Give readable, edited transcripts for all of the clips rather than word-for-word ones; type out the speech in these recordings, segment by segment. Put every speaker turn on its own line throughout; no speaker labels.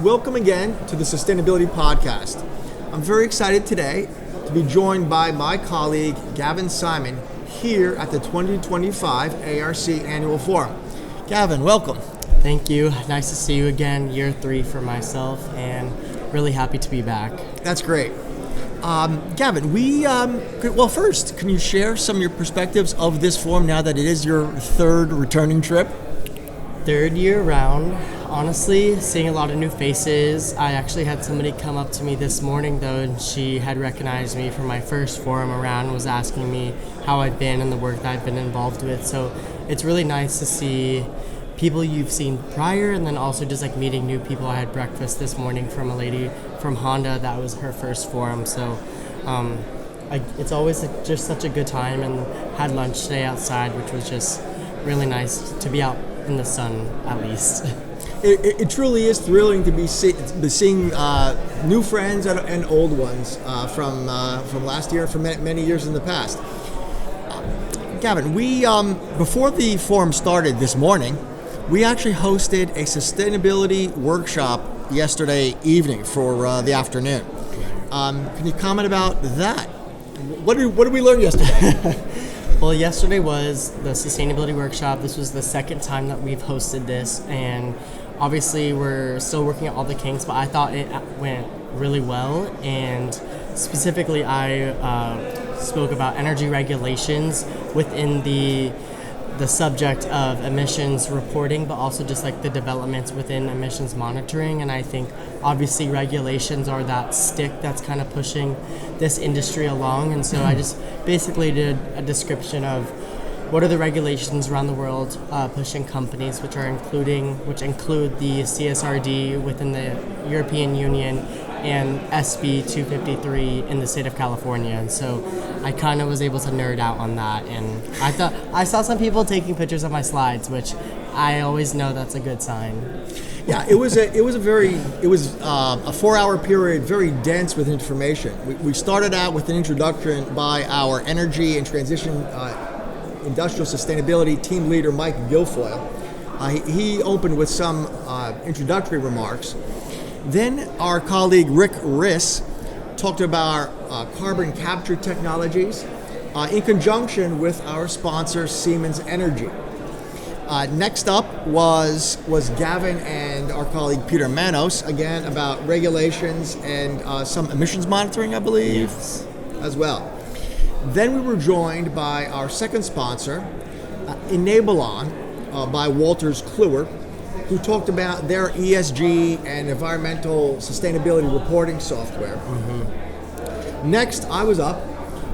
welcome again to the Sustainability Podcast. I'm very excited today to be joined by my colleague Gavin Simon here at the 2025 ARC Annual Forum. Gavin, welcome.
Thank you. Nice to see you again. Year 3 for myself, and really happy to be back.
That's great. Gavin, first, can you share some of your perspectives of this forum now that it is your third returning trip?
Third year round. Honestly, seeing a lot of new faces. I actually had somebody come up to me this morning though, and she had recognized me from my first forum around, was asking me how I've been and the work that I've been involved with. So it's really nice to see people you've seen prior, and then also just like meeting new people. I had breakfast this morning from a lady from Honda that was her first forum. So it's always just such a good time, and had lunch today outside, which was just really nice to be out in the sun at least.
It truly is thrilling to be seeing new friends and old ones from last year and from many years in the past. Gavin, we before the forum started this morning, we actually hosted a sustainability workshop yesterday evening for the afternoon. Can you comment about that? What did we learn yesterday?
Well, yesterday was the sustainability workshop. This was the second time that we've hosted this, and obviously we're still working out all the kinks, but I thought it went really well. And specifically, I spoke about energy regulations within the subject of emissions reporting, but also just like the developments within emissions monitoring. And I think obviously regulations are that stick that's kind of pushing this industry along. And so I just basically did a description of what are the regulations around the world pushing companies, which include the CSRD within the European Union and SB 253 in the state of California. And so I kind of was able to nerd out on that, and I saw some people taking pictures of my slides, which I always know that's a good sign.
Yeah, it was a 4-hour period, very dense with information. We started out with an introduction by our energy and transition industrial sustainability team leader, Mike Guilfoyle. He opened with some introductory remarks. Then our colleague Rick Riss talked about our carbon capture technologies in conjunction with our sponsor Siemens Energy. Next up was Gavin and our colleague Peter Manos, again about regulations and some emissions monitoring, I believe,
yes,
as well. Then we were joined by our second sponsor, Enablon, by Walters Kluwer, who talked about their ESG and environmental sustainability reporting software.
Mm-hmm.
Next, I was up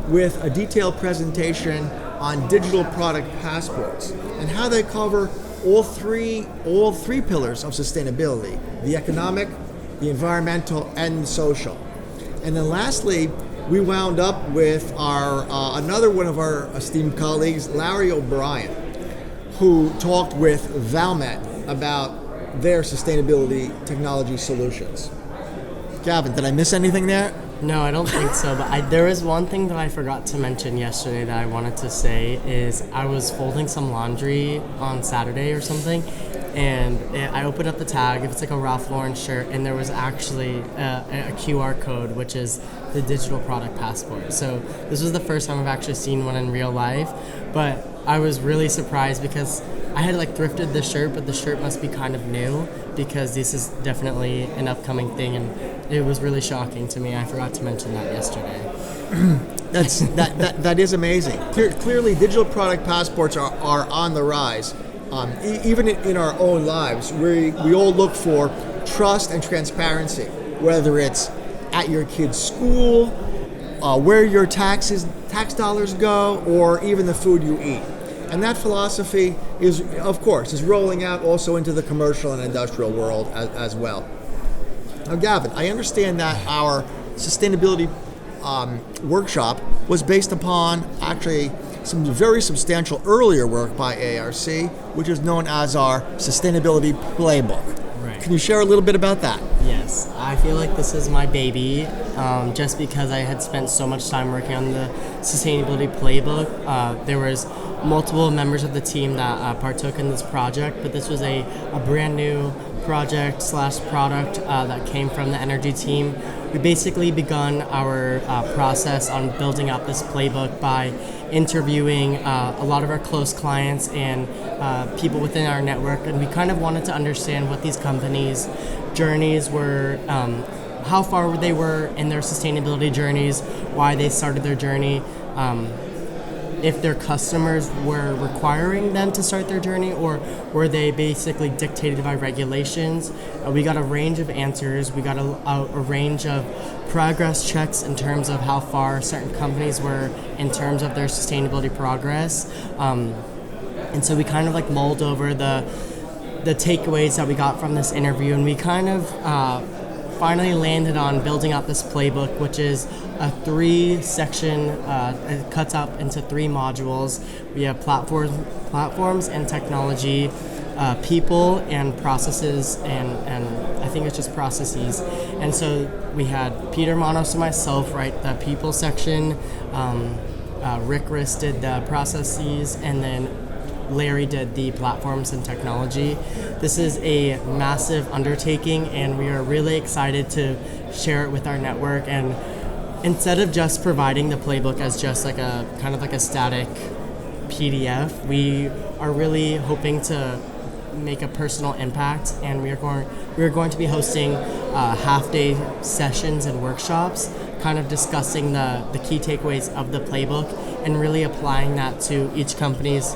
with a detailed presentation on digital product passports and how they cover all three pillars of sustainability: the economic, the environmental, and the social. And then lastly, we wound up with our another one of our esteemed colleagues, Larry O'Brien, who talked with Valmet about their sustainability technology solutions. Gavin, did I miss anything there?
No, I don't think so, but there was one thing that I forgot to mention yesterday that I wanted to say is I was folding some laundry on Saturday or something, and I opened up the tag. It's like a Ralph Lauren shirt, and there was actually a QR code, which is the digital product passport. So this was the first time I've actually seen one in real life, but I was really surprised because I had thrifted the shirt, but the shirt must be kind of new because this is definitely an upcoming thing, and it was really shocking to me. I forgot to mention that yesterday.
That is amazing. Clearly, digital product passports are on the rise. Even in our own lives, we all look for trust and transparency, whether it's at your kid's school, where your tax dollars go, or even the food you eat. And that philosophy is rolling out also into the commercial and industrial world as well. Now, Gavin, I understand that our sustainability workshop was based upon actually some very substantial earlier work by ARC, which is known as our Sustainability Playbook.
Right.
Can you share a little bit about that?
Yes, I feel like this is my baby, just because I had spent so much time working on the Sustainability Playbook. There was multiple members of the team that partook in this project, but this was a brand new project slash product that came from the energy team. We basically begun our process on building up this playbook by interviewing a lot of our close clients and people within our network, and we kind of wanted to understand what these companies' journeys were, how far they were in their sustainability journeys, why they started their journey, if their customers were requiring them to start their journey, or were they basically dictated by regulations. We got a range of answers. We got a range of progress checks in terms of how far certain companies were in terms of their sustainability progress. And so we kind of like mulled over the takeaways that we got from this interview, and we kind of finally landed on building out this playbook, which is a 3-section, it cuts up into 3 modules. We have platforms and technology, people and processes, and I think it's just processes. And so we had Peter Manos and myself write the people section, Rick Riss did the processes, and then Larry did the platforms and technology. This is a massive undertaking, and we are really excited to share it with our network. And instead of just providing the playbook as just like a kind of like a static PDF, we are really hoping to make a personal impact, and we are going to be hosting half-day sessions and workshops, kind of discussing the key takeaways of the playbook and really applying that to each company's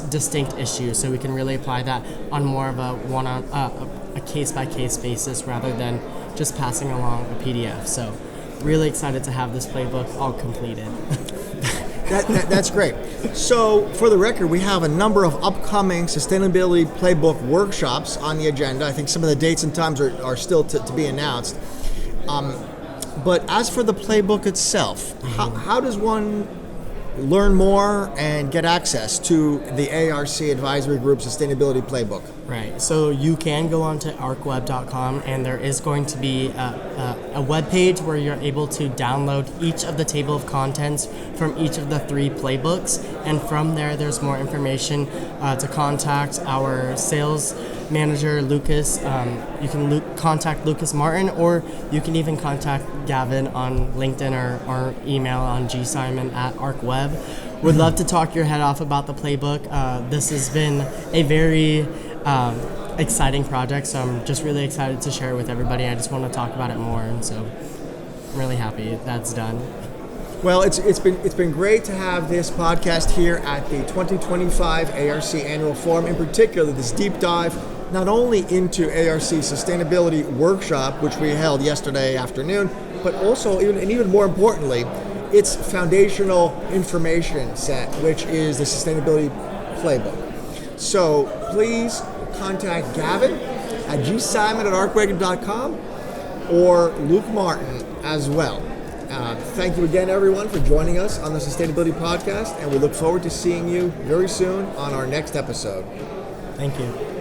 distinct issues, so we can really apply that on more of a case-by-case basis rather than just passing along a PDF. So really excited to have this playbook all completed.
That's great. So, for the record, we have a number of upcoming Sustainability Playbook workshops on the agenda. I think some of the dates and times are still to be announced. But as for the playbook itself, how does one learn more and get access to the ARC Advisory Group Sustainability Playbook?
Right. So you can go onto arcweb.com, and there is going to be a web page where you're able to download each of the table of contents from each of the 3 playbooks. And from there, there's more information to contact our sales manager, Lucas. You can contact Lucas Martin, or you can even contact Gavin on LinkedIn or email on gsimon@arcweb. Would love to talk your head off about the playbook. This has been a very exciting project, so I'm just really excited to share it with everybody. I just want to talk about it more, and so I'm really happy that's done.
Well, it's been great to have this podcast here at the 2025 ARC Annual Forum, in particular this deep dive not only into ARC Sustainability Workshop, which we held yesterday afternoon, but also, even more importantly, its foundational information set, which is the Sustainability Playbook. So please contact Gavin at gsimon@arcweb.com or Luke Martin as well. Thank you again, everyone, for joining us on the Sustainability Podcast, and we look forward to seeing you very soon on our next episode.
Thank you.